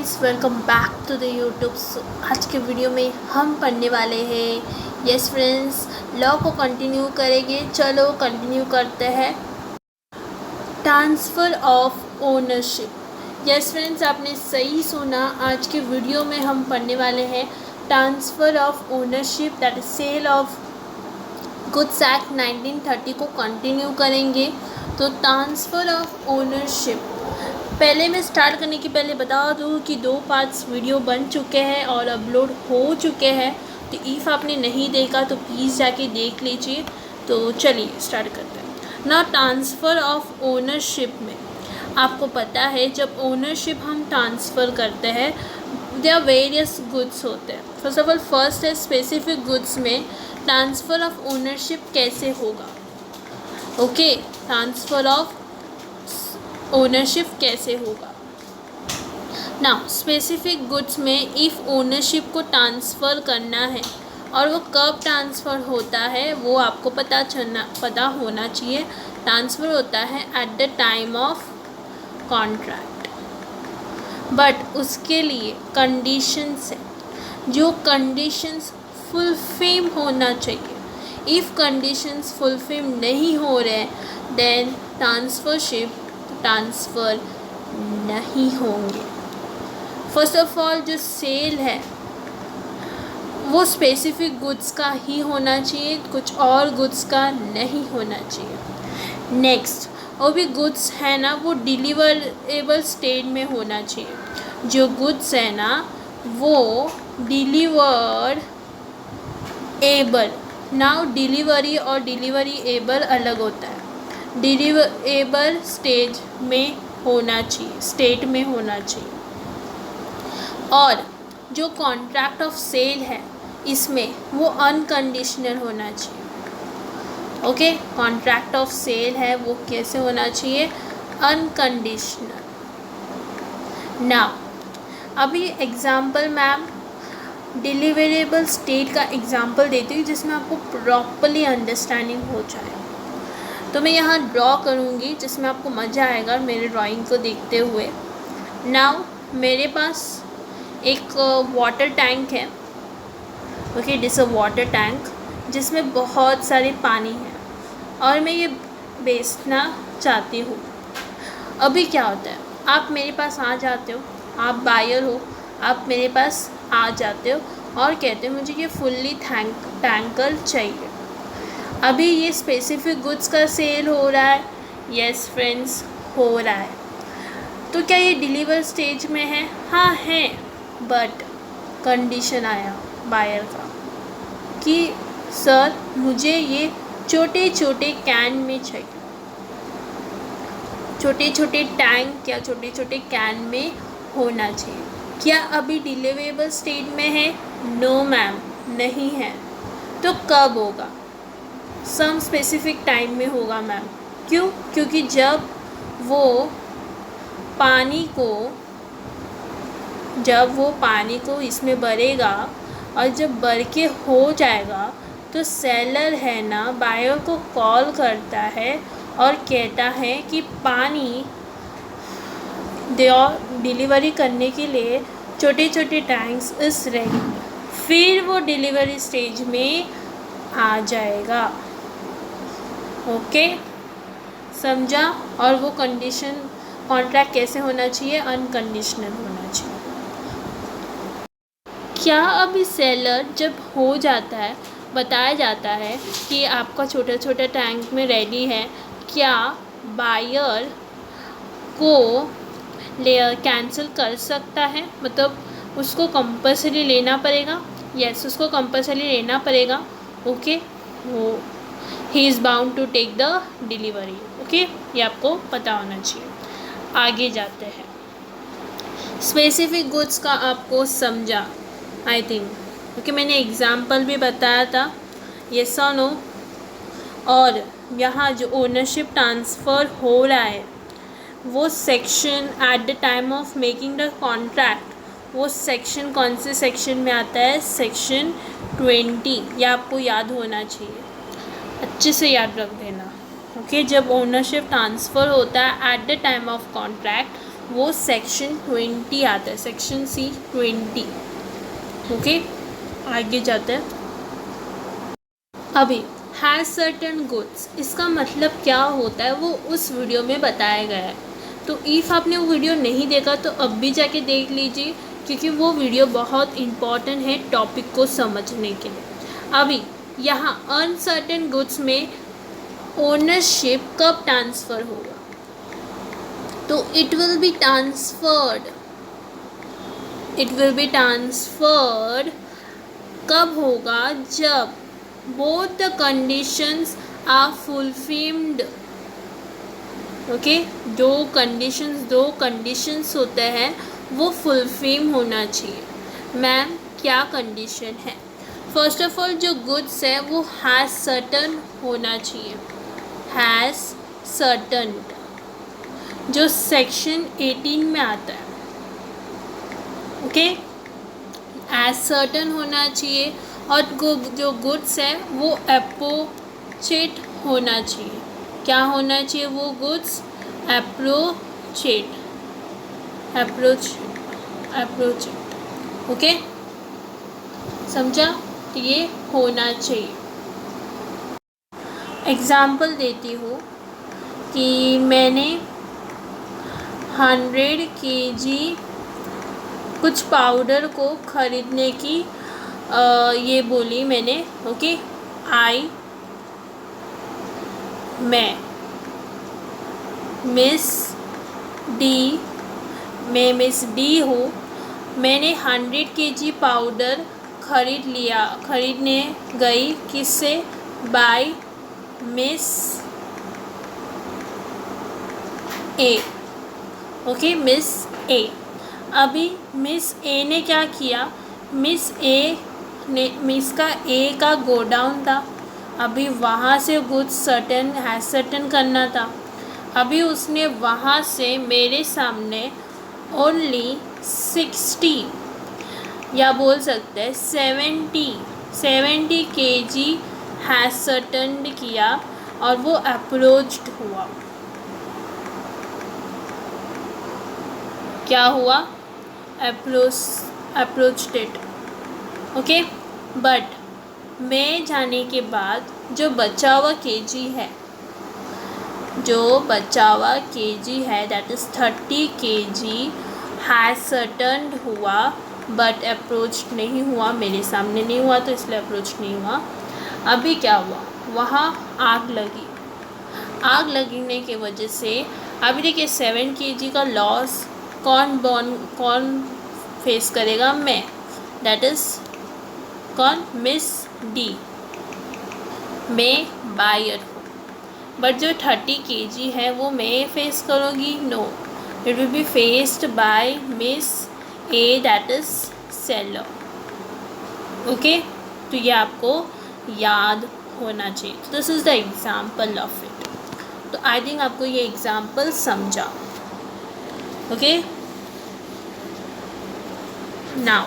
Friends, welcome back to the YouTube. आज के video में हम पढ़ने वाले हैं। यस फ्रेंड्स, लॉ को कंटिन्यू करेंगे। चलो कंटिन्यू करते हैं। Transfer of ownership. Yes friends, आपने सही सुना। आज के वीडियो में हम पढ़ने वाले हैं transfer of ownership, that is sale of goods act 1930 को कंटिन्यू करेंगे। तो ट्रांसफ़र ऑफ ओनरशिप, पहले मैं स्टार्ट करने के पहले बता दूँ कि 2 पार्ट्स वीडियो बन चुके हैं और अपलोड हो चुके हैं। तो इफ़ आपने नहीं देखा तो प्लीज़ जाके देख लीजिए। तो चलिए स्टार्ट करते हैं ना। ट्रांसफ़र ऑफ ओनरशिप में आपको पता है, जब ओनरशिप हम ट्रांसफ़र करते हैं देयर आर वेरियस गुड्स होते हैं। फर्स्ट ऑफ ऑल फर्स्ट है स्पेसिफिक गुड्स में ट्रांसफ़र ऑफ ओनरशिप कैसे होगा। ओके, ट्रांसफ़र ऑफ ओनरशिप कैसे होगा ना। स्पेसिफिक गुड्स में इफ़ ओनरशिप को ट्रांसफ़र करना है और वो कब ट्रांसफ़र होता है वो आपको पता होना चाहिए। ट्रांसफ़र होता है at the time of contract, but उसके लिए कंडीशंस है। जो कंडीशंस फुलफिल होना चाहिए, इफ़ कंडीशंस फुलफिल नहीं हो रहे देन ट्रांसफ़र नहीं होंगे। फर्स्ट ऑफ ऑल जो सेल है वो स्पेसिफिक गुड्स का ही होना चाहिए, कुछ और गुड्स का नहीं होना चाहिए। नेक्स्ट, और भी गुड्स है ना वो डिलीवरेबल स्टेट में होना चाहिए। जो गुड्स है ना वो डिलीवर एबल, नाउ डिलीवरी और डिलीवरी एबल अलग होता है। डिलीवरेबल स्टेट में होना चाहिए। और जो कॉन्ट्रैक्ट ऑफ सेल है इसमें वो अनकंडीशनल होना चाहिए। ओके, कॉन्ट्रैक्ट ऑफ सेल है वो कैसे होना चाहिए, अनकंडीशनल। नाउ अभी एग्जांपल मैम डिलीवरेबल स्टेट का एग्जांपल देती हूँ जिसमें आपको प्रॉपरली अंडरस्टैंडिंग हो जाए। तो मैं यहाँ ड्रॉ करूँगी जिसमें आपको मज़ा आएगा मेरे ड्राइंग को देखते हुए। नाउ मेरे पास एक वाटर टैंक है। Okay, this a water tank जिसमें बहुत सारे पानी है और मैं ये बेचना चाहती हूँ। अभी क्या होता है, आप मेरे पास आ जाते हो, आप बायर हो, आप मेरे पास आ जाते हो और कहते हो मुझे ये फुल्ली टैंकर चाहिए। अभी ये स्पेसिफिक गुड्स का सेल हो रहा है। यस फ्रेंड्स, हो रहा है। तो क्या ये डिलीवर स्टेज में है? हाँ है, बट कंडीशन आया बायर का कि सर मुझे ये छोटे छोटे कैन में चाहिए, छोटे छोटे टैंक या छोटे छोटे कैन में होना चाहिए। क्या अभी डिलीवरेबल स्टेज में है? नो मैम, नहीं है। तो कब होगा? सम स्पेसिफिक टाइम में होगा मैम। क्यों? क्योंकि जब वो पानी को इसमें भरेगा और जब भर के हो जाएगा तो सेलर है ना बायर को कॉल करता है और कहता है कि पानी डिलीवरी करने के लिए छोटे छोटे टैंक्स इस रेडी। फिर वो डिलीवरी स्टेज में आ जाएगा। ओके, समझा? और वो कॉन्ट्रैक्ट कैसे होना चाहिए, अनकंडीशनल होना चाहिए। क्या अभी सेलर जब हो जाता है बताया जाता है कि आपका छोटा छोटा टैंक में रेडी है, क्या बायर को कैंसिल कर सकता है? मतलब उसको कंपल्सरी लेना पड़ेगा। यस, उसको कंपल्सरी लेना पड़ेगा। ओके, वो ही is bound to take the delivery. Okay, ये आपको पता होना चाहिए। आगे जाते हैं। स्पेसिफिक गुड्स का आपको समझा आई थिंक। ओके, मैंने एग्जाम्पल भी बताया था। यस और नो। और यहाँ जो ओनरशिप ट्रांसफ़र हो रहा है वो section at the time of making the contract, वो सेक्शन कौन से सेक्शन में आता है? सेक्शन 20। यह आपको याद होना चाहिए, अच्छे से याद रख देना। ओके, जब ओनरशिप ट्रांसफ़र होता है at the time of contract वो सेक्शन 20 आता है, सेक्शन सी 20। ओके, आगे जाते हैं। अभी हैज़ सर्टेन गुड्स, इसका मतलब क्या होता है वो उस वीडियो में बताया गया है। तो इफ़ आपने वो वीडियो नहीं देखा तो अब भी जाके देख लीजिए, क्योंकि वो वीडियो बहुत इम्पॉर्टेंट है टॉपिक को समझने के लिए। अभी यहाँ अनसर्टेन गुड्स में ओनरशिप कब ट्रांसफ़र होगा, तो इट विल बी ट्रांसफर्ड कब होगा, जब both the conditions are fulfilled। Okay, दो कंडीशंस होते हैं वो फुलफिल होना चाहिए। मैम क्या कंडीशन है? फर्स्ट ऑफ ऑल जो गुड्स है वो हैज़ सर्टन होना चाहिए, हैज़ सर्टन, जो सेक्शन 18 में आता है। ओके, हैज़ सर्टन होना चाहिए, और जो गुड्स है वो अप्रोचेट होना चाहिए। क्या होना चाहिए वो गुड्स? अप्रोचेट। ओके, समझा? तो ये होना चाहिए। एग्ज़ाम्पल देती हूँ कि मैंने 100 kg कुछ पाउडर को ख़रीदने की ये बोली मैंने। ओके, मैं मिस डी हूँ, मैंने 100 kg पाउडर खरीदने गई, किससे? बाय मिस ए। ओके, मिस ए। अभी मिस ए ने क्या किया? मिस का गोडाउन था, अभी वहाँ से गुड्स सर्टन करना था। अभी उसने वहाँ से मेरे सामने ओनली 60 या बोल सकते हैं 70 kg हैज़ सर्टन किया, और वो अप्रोच्ड हुआ। क्या हुआ? Approached it. ओके, बट मैं जाने के बाद जो बचा हुआ केजी है that is 30 kg has certain हुआ, बट अप्रोच नहीं हुआ, मेरे सामने नहीं हुआ तो इसलिए अप्रोच नहीं हुआ। अभी क्या हुआ? वहाँ आग लगने के वजह से अभी देखिए 7 kg का लॉस कौन फेस करेगा? मैं, दैट इज़ कौन? Miss D. मैं बायर हूँ, बट जो 30 kg है वो मैं फेस करूँगी? No, it will be faced by miss A, that is seller. Okay, तो ये आपको याद होना चाहिए। तो this is the example of it. तो आई थिंक आपको ये एग्ज़ाम्पल समझा। ओके, नाउ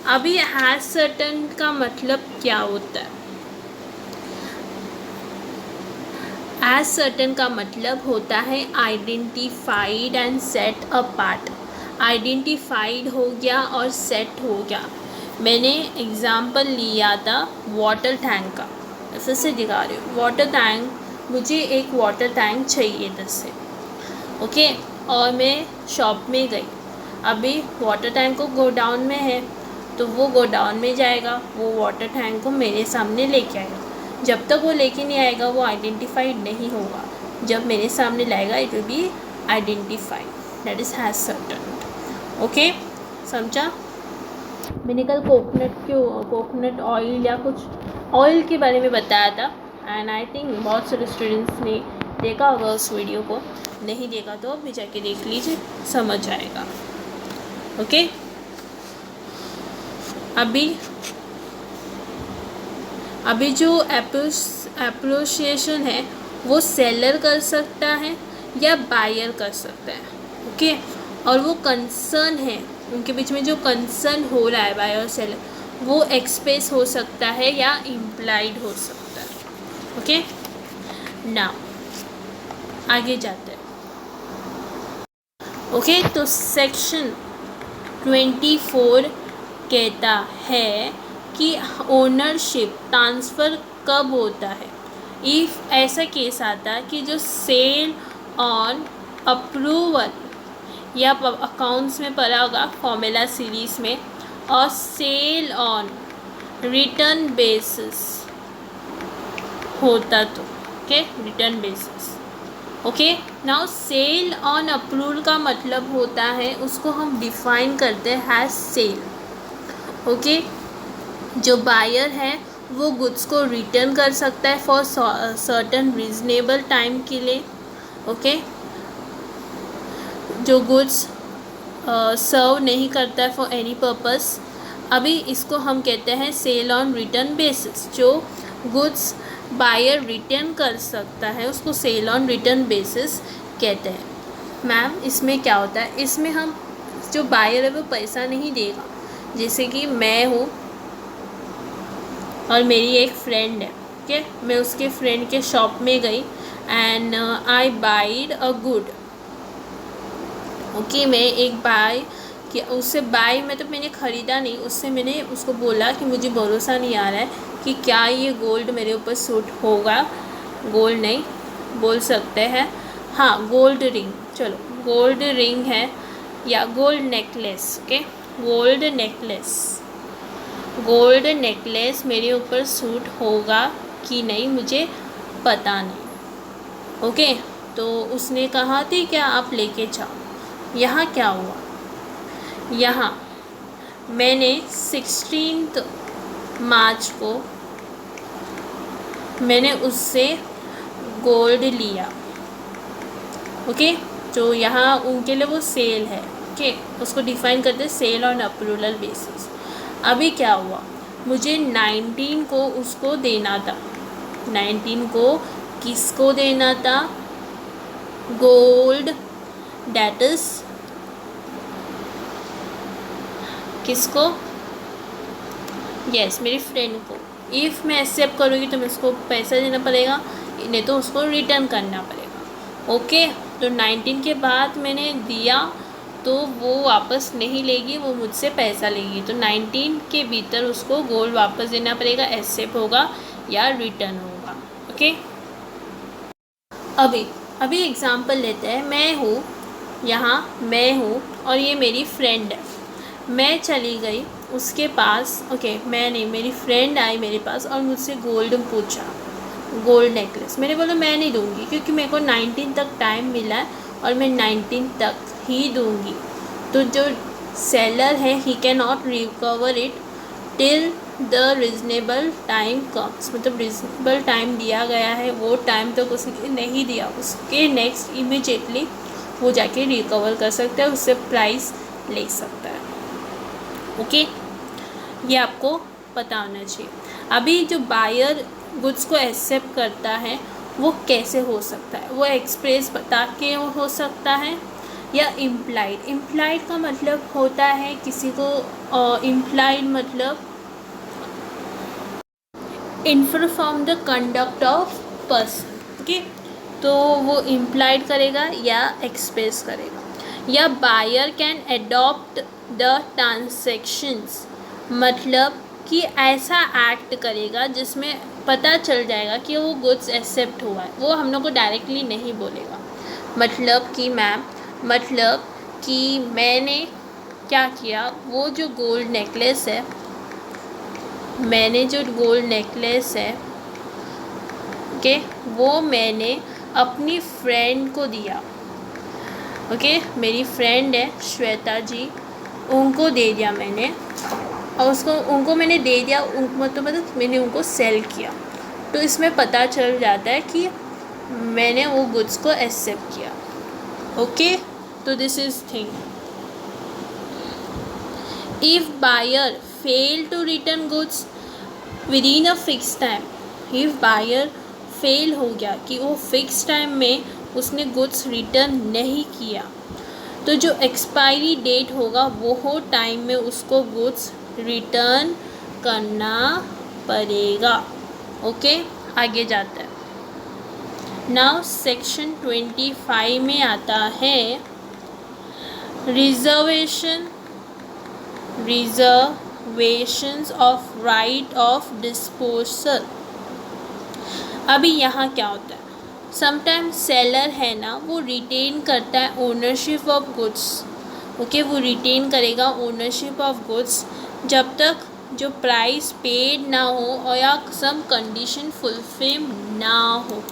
अभी हैज़ सर्टन का मतलब क्या होता है? हैज़ सर्टन का मतलब होता है identified and set apart. Identified हो गया और सेट हो गया। मैंने एग्ज़ाम्पल लिया था वाटर टैंक का, फिर से दिखा रही हूँ। वाटर टैंक, मुझे एक वाटर टैंक चाहिए 10 से। ओके, और मैं शॉप में गई, अभी वाटर टैंक को गोडाउन में है तो वो गोडाउन में जाएगा, वो वाटर टैंक को मेरे सामने लेके आएगा। जब तक वो लेके नहीं आएगा वो आइडेंटिफाइड नहीं होगा, जब मेरे सामने लाएगा it will be identified, that is has certain. Okay, समझा? मैंने कल कोकोनट ऑयल या कुछ ऑयल के बारे में बताया था, एंड आई थिंक बहुत सारे स्टूडेंट्स ने देखा होगा उस वीडियो को। नहीं देखा तो अब भी जाके देख लीजिए, समझ आएगा। ओके, अभी जो एप्रोसिएशन है वो सेलर कर सकता है या बायर कर सकता है। ओके, और वो कंसर्न है, उनके बीच में जो कंसर्न हो रहा है बायर और सेलर, वो एक्सप्रेस हो सकता है या इम्प्लाइड हो सकता है। ओके, नाउ आगे जाते हैं। ओके, तो सेक्शन 24 कहता है कि ओनरशिप ट्रांसफ़र कब होता है। इफ़ ऐसा केस आता है कि जो सेल ऑन अप्रूवल या अकाउंट्स में पढ़ा होगा फॉर्मूला सीरीज़ में, और सेल ऑन रिटर्न बेसिस होता तो okay, return basis. Okay, now sale on approval का मतलब होता है, उसको हम डिफाइन करते हैं एज सेल। ओके, जो बायर है वो गुड्स को रिटर्न कर सकता है फॉर सर्टन रीजनेबल टाइम के लिए। ओके, जो गुड्स सर्व नहीं करता है फॉर एनी पर्पस, अभी इसको हम कहते हैं सेल ऑन रिटर्न बेसिस। जो गुड्स बायर रिटर्न कर सकता है उसको सेल ऑन रिटर्न बेसिस कहते हैं। मैम इसमें क्या होता है, इसमें हम जो बायर है वो पैसा नहीं देगा। जैसे कि मैं हूँ और मेरी एक फ्रेंड है, ओके, मैं उसके फ्रेंड के शॉप में गई and I wide a good. Okay, मैं एक बाय कि उससे बाय मतलब मैंने ख़रीदा नहीं, उससे मैंने उसको बोला कि मुझे भरोसा नहीं आ रहा है कि क्या ये गोल्ड मेरे ऊपर सूट होगा। गोल्ड नहीं बोल सकते हैं, हाँ गोल्ड रिंग, चलो गोल्ड रिंग है या gold necklace. Okay, gold necklace मेरे ऊपर सूट होगा कि नहीं मुझे पता नहीं। ओके, तो उसने कहा थी क्या आप लेके जाओ। यहाँ क्या हुआ, यहाँ मैंने 16 मार्च को मैंने उससे गोल्ड लिया। ओके, तो यहाँ उनके लिए वो सेल है। ओके, उसको डिफाइन करते हैं सेल ऑन अप्रूवल बेसिस। अभी क्या हुआ, मुझे 19 को उसको देना था। 19 को किसको देना था, गोल्ड, डेट इज किसको, यस मेरी फ्रेंड को। इफ़ मैं एक्सेप्ट करूँगी तो मैं उसको पैसा देना पड़ेगा, नहीं तो उसको रिटर्न करना पड़ेगा। ओके, तो 19 के बाद मैंने दिया तो वो वापस नहीं लेगी, वो मुझसे पैसा लेगी। तो 19 के भीतर उसको गोल्ड वापस देना पड़ेगा, एक्सेप्ट होगा या रिटर्न होगा। ओके, अभी एग्ज़ाम्पल लेते हैं। मैं हूँ यहाँ, मैं हूँ और ये मेरी फ्रेंड है। मैं चली गई उसके पास, ओके मैं नहीं, मेरी फ्रेंड आई मेरे पास और मुझसे गोल्ड पूछा, गोल्ड नेकलेस। मैंने बोला मैं नहीं दूँगी क्योंकि मेरे को 19 तक टाइम मिला है और मैं 19 तक ही दूँगी। तो जो सेलर है he can not recover it till the reasonable time comes, मतलब रीज़नेबल टाइम दिया गया है वो टाइम तक उसने नहीं दिया, उसके नेक्स्ट इमीडिएटली वो जाके रिकवर कर सकता है, उससे प्राइस ले सकता है। ओके, ये आपको पता होना चाहिए। अभी जो बायर गुड्स को एक्सेप्ट करता है वो कैसे हो सकता है, वो एक्सप्रेस बता के हो सकता है या इम्प्लाइड। इम्प्लाइड का मतलब होता है किसी को, इम्प्लाइड मतलब infer from the conduct of person. Okay, तो वो इम्प्लाइड करेगा या एक्सप्रेस करेगा। या buyer can adopt the transactions, मतलब कि ऐसा एक्ट करेगा जिसमें पता चल जाएगा कि वो गुड्स एक्सेप्ट हुआ है, वो हम लोग को डायरेक्टली नहीं बोलेगा। मतलब कि मैम, मतलब कि मैंने क्या किया, वो जो गोल्ड नेकलेस है, मैंने जो गोल्ड नेकलेस है ओके वो मैंने अपनी फ्रेंड को दिया। ओके, मेरी फ्रेंड है श्वेता जी, उनको दे दिया मैंने, और उनको मैंने दे दिया, मतलब मैंने उनको सेल किया। तो इसमें पता चल जाता है कि मैंने वो गुड्स को एक्सेप्ट किया। ओके, तो this is thing. If buyer fail to return goods within a fix time, if buyer fail हो गया कि वो फिक्स टाइम में उसने गुड्स रिटर्न नहीं किया, तो जो एक्सपायरी डेट होगा वो टाइम में उसको गुड्स रिटर्न करना पड़ेगा। ओके, आगे जाता है। नाउ सेक्शन 25 में आता है reservations of right of disposal. अभी यहाँ क्या होता है, समटाइम्स सेलर है ना वो रिटेन करता है ओनरशिप ऑफ गुड्स। ओके, वो रिटेन करेगा ओनरशिप ऑफ गुड्स जब तक जो प्राइस पेड ना हो और या सम कंडीशन फुलफिल ना हो।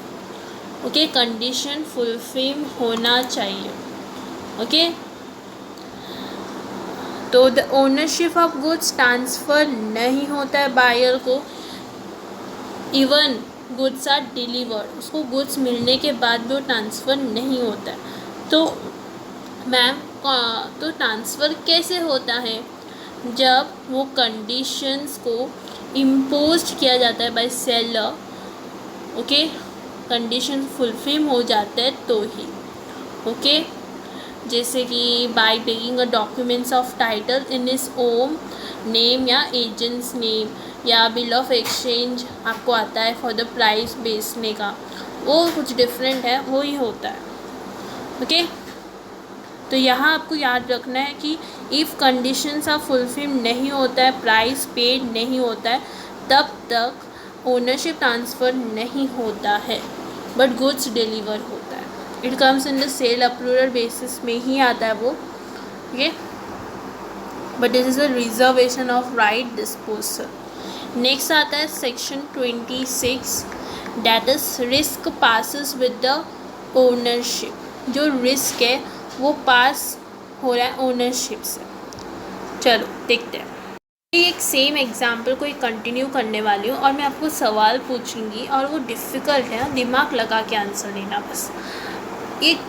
ओके, कंडीशन फुलफिल होना चाहिए। ओके, तो the ownership of goods transfer नहीं होता है बायर को, इवन गुड्स आर डिलीवर्ड, उसको गुड्स मिलने के बाद भी वो ट्रांसफ़र नहीं होता है। तो मैम तो ट्रांसफ़र कैसे होता है, जब वो कंडीशंस को इम्पोज किया जाता है by seller. Okay, condition fulfil हो जाता है तो ही। ओके, जैसे कि by taking a documents of title in his own name या एजेंट्स नेम, या बिल ऑफ एक्सचेंज आपको आता है फॉर द प्राइस बेचने का, वो कुछ डिफरेंट है, वो ही होता है। ओके, तो यहाँ आपको याद रखना है कि इफ़ कंडीशंस ऑफ फुलफिल नहीं होता है, प्राइस पेड नहीं होता है, तब तक ओनरशिप ट्रांसफ़र नहीं होता है, बट गुड्स डिलीवर होता है। It comes in the sale approval basis में ही आता है वो। Okay, but this is a reservation of right disposal. Next आता है section 26, that is risk passes with the ownership. जो रिस्क है वो पास हो रहा है ओनरशिप से। चलो देखते हैं, एक सेम एग्जाम्पल को कंटिन्यू करने वाली हूँ और मैं आपको सवाल पूछूंगी और वो डिफ़िकल्ट है, दिमाग लगा के आंसर देना बस। एक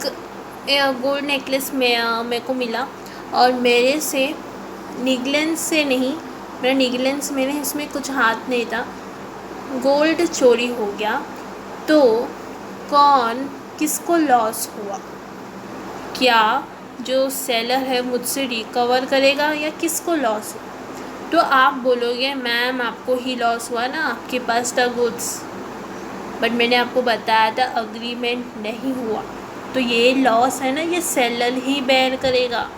गोल्ड नेकलेस मेरे को मिला और मेरे से निगलेंस से नहीं, मेरा निगलेंस मेरे इसमें कुछ हाथ नहीं था, गोल्ड चोरी हो गया, तो किसको लॉस हुआ? क्या जो सेलर है मुझसे रिकवर करेगा या किसको लॉस हुआ? तो आप बोलोगे मैम आपको ही लॉस हुआ ना, आपके पास था गुड्स, बट मैंने आपको बताया था अग्रीमेंट नहीं हुआ, तो ये लॉस है ना, ये सेलर ही बेयर करेगा,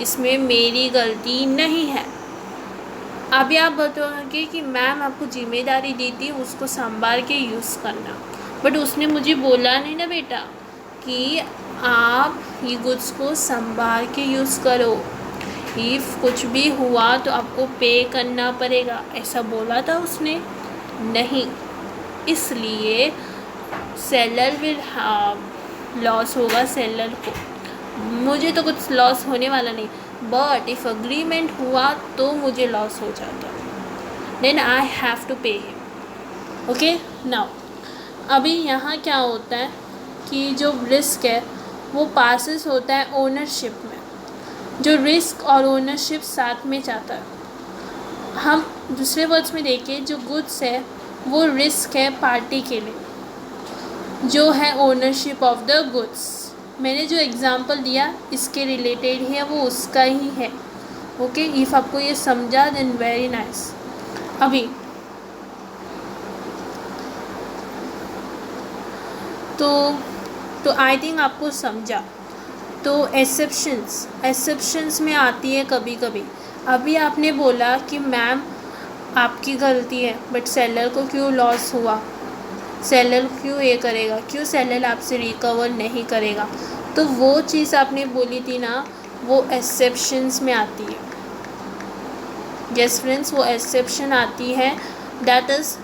इसमें मेरी गलती नहीं है। अभी आप बताओगे कि मैम आपको जिम्मेदारी दी थी उसको संभाल के यूज़ करना, बट उसने मुझे बोला नहीं ना बेटा कि आप ये गुड्स को संभाल के यूज़ करो, इफ़ कुछ भी हुआ तो आपको पे करना पड़ेगा, ऐसा बोला था उसने? नहीं, इसलिए सेलर विल लॉस होगा सेलर को, मुझे तो कुछ लॉस होने वाला नहीं, बट इफ़ अग्रीमेंट हुआ तो मुझे लॉस हो जाता, then I have to pay him. Okay, now अभी यहाँ क्या होता है कि जो रिस्क है वो पासिस होता है ओनरशिप में, जो रिस्क और ओनरशिप साथ में जाता है। हम दूसरे वर्ड्स में देखें, जो गुड्स है वो रिस्क है पार्टी के लिए, जो है ओनरशिप ऑफ द गुड्स। मैंने जो एग्ज़ाम्पल दिया इसके रिलेटेड ही है, वो उसका ही है। ओके, इफ़ आपको ये समझा देन वेरी नाइस। अभी तो आई थिंक आपको समझा। तो एक्सेप्शंस में आती है कभी कभी। अभी आपने बोला कि मैम आपकी गलती है, बट सेलर को क्यों लॉस हुआ, सेलर क्यों ये करेगा, क्यों सेलर आपसे रिकवर नहीं करेगा? तो वो चीज़ आपने बोली थी ना, वो एक्सेप्शंस में आती है। यस फ्रेंड्स, वो एक्सेप्शन आती है, दैट इज़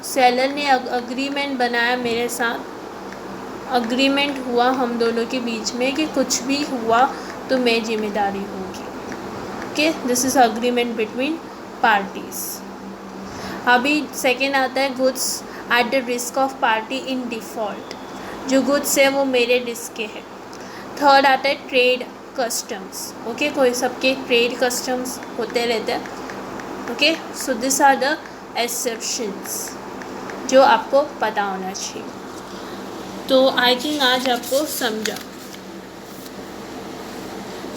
सेलर ने अग्रीमेंट बनाया मेरे साथ, अग्रीमेंट हुआ हम दोनों के बीच में कि कुछ भी हुआ तो मैं जिम्मेदारी होगी। Okay, this is agreement between parties. अभी सेकेंड आता है goods at the risk of party in default, जो गुड्स है वो मेरे रिस्क के है। थर्ड आता है ट्रेड कस्टम्स। ओके, कोई सबके ट्रेड कस्टम्स होते रहते हैं। Okay, so this are the exceptions जो आपको पता होना चाहिए। तो आई थिंक आज आपको समझा।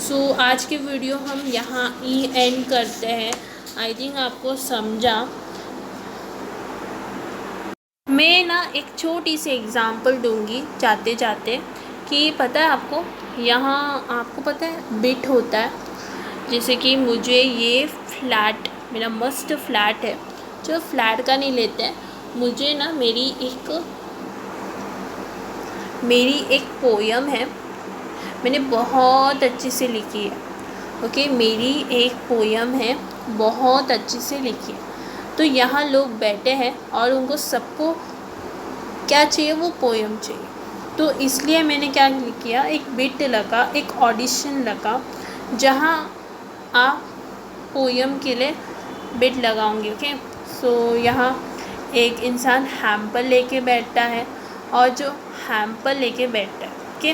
सो आज की वीडियो हम यहाँ ही एंड करते हैं। आई थिंक आपको समझा। मैं ना एक छोटी सी एग्ज़ाम्पल दूंगी जाते जाते कि पता है आपको, यहाँ आपको पता है बिट होता है। जैसे कि मुझे ये फ्लैट, मेरा मस्त फ्लैट है, जो फ्लैट का नहीं लेते हैं, मुझे ना मेरी एक पोयम है, मैंने बहुत अच्छे से लिखी है। ओके, मेरी एक पोयम है, बहुत अच्छे से लिखी है। तो यहाँ लोग बैठे हैं और उनको सबको क्या चाहिए, वो पोयम चाहिए। तो इसलिए मैंने क्या किया, एक बिट लगा, एक ऑडिशन लगा, जहाँ आप पोयम के लिए बिट लगाऊंगी। ओके, सो यहाँ एक इंसान हैम्पर लेके बैठता है और जो हैम्पर लेके बैठता है, ओके,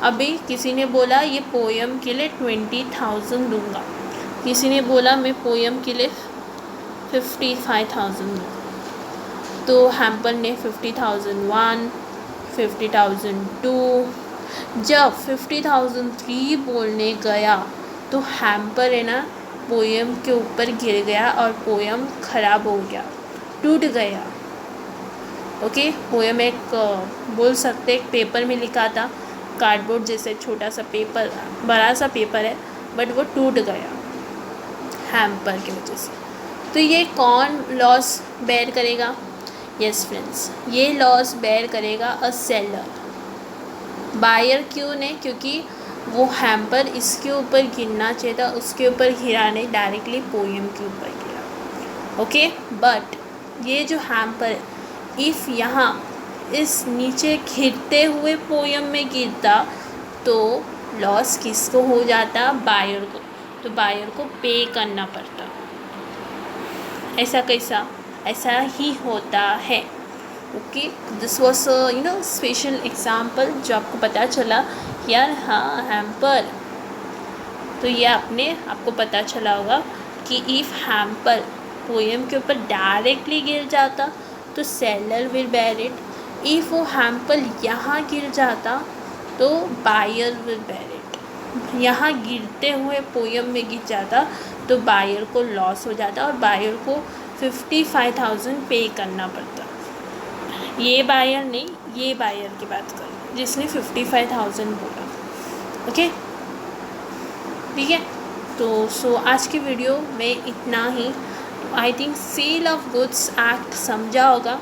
अभी किसी ने बोला ये पोयम के लिए 20,000 दूंगा, किसी ने बोला मैं पोयम के लिए 55,000 दूंगा। तो हैम्पर ने 50,001, 50,002, जब 50,003 बोलने गया तो हैम्पर है ना पोयम के ऊपर गिर गया और पोयम ख़राब हो गया, टूट गया। ओके, पोयम एक बोल सकते एक पेपर में लिखा था, कार्डबोर्ड जैसे छोटा सा पेपर, बड़ा सा पेपर है, बट वो टूट गया हैम्पर की वजह से। तो ये कौन लॉस बेयर करेगा? यस फ्रेंड्स, ये लॉस बेयर करेगा अ सेलर। बायर क्यों नहीं? क्योंकि वो हैम्पर इसके ऊपर गिरना चाहिए था, उसके ऊपर गिरा नहीं, डायरेक्टली पोयम के ऊपर गिरा। ओके, बट ये जो हैम्पर है, इफ़ यहाँ इस नीचे गिरते हुए पोयम में गिरता तो लॉस किसको हो जाता? बायर को। तो बायर को पे करना पड़ता। ऐसा कैसा? ऐसा ही होता है। Okay, this was special example जो आपको पता चला यार, हाँ हैम्पर। तो ये आपको पता चला होगा कि इफ़ हैम्पर पोयम के ऊपर डायरेक्टली गिर जाता तो seller will bear it. If वो हैम्पर यहाँ गिर जाता तो बायर विल बेयर इट। यहाँ गिरते हुए पोयम में गिर जाता तो बायर को लॉस हो जाता और बायर को 55,000 पे करना पड़ता। ये बायर नहीं, ये बायर की बात करें जिसने 55,000 बोला। ओके, ठीक है। तो आज की वीडियो में इतना ही। I think sale of goods act समझा होगा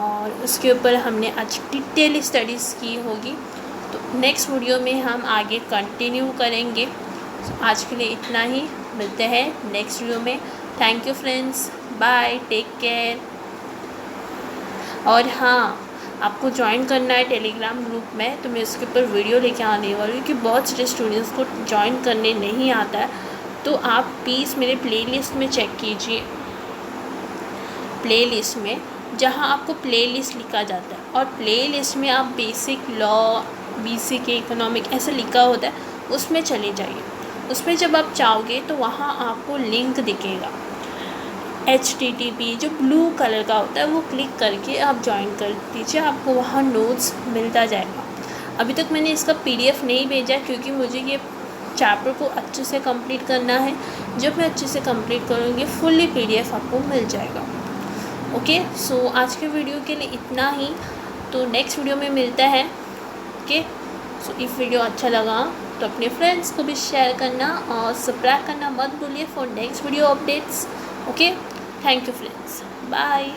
और उसके ऊपर हमने आज डिटेल स्टडीज़ की होगी। तो नेक्स्ट वीडियो में हम आगे कंटिन्यू करेंगे। आज के लिए इतना ही, मिलते हैं नेक्स्ट वीडियो में। Thank you friends, bye, take care. और हाँ, आपको ज्वाइन करना है टेलीग्राम ग्रुप में, तो मैं उसके ऊपर वीडियो लेके आने वाली हूँ कि बहुत सारे स्टूडेंट्स को ज्वाइन करने नहीं आता है। तो आप प्लीज़ मेरे प्लेलिस्ट में चेक कीजिए, प्लेलिस्ट में जहाँ आपको प्लेलिस्ट लिखा जाता है और प्लेलिस्ट में आप बेसिक लॉ, बेसिक इकोनॉमिक ऐसा लिखा होता है, उसमें चले जाइए। उसमें जब आप चाहोगे तो वहाँ आपको लिंक दिखेगा, HTTP जो ब्लू कलर का होता है, वो क्लिक करके आप ज्वाइन कर दीजिए, आपको वहाँ नोट्स मिलता जाएगा। अभी तक मैंने इसका PDF नहीं भेजा क्योंकि मुझे ये चैप्टर को अच्छे से कंप्लीट करना है। जब मैं अच्छे से कंप्लीट करूँगी फुल्ली PDF आपको मिल जाएगा। ओके, सो आज के वीडियो के लिए इतना ही, तो नेक्स्ट वीडियो में मिलता है। ओके, सो इस वीडियो अच्छा लगा तो अपने फ्रेंड्स को भी शेयर करना और सब्सक्राइब करना मत भूलिए for next video updates. Okay, thank you friends, bye.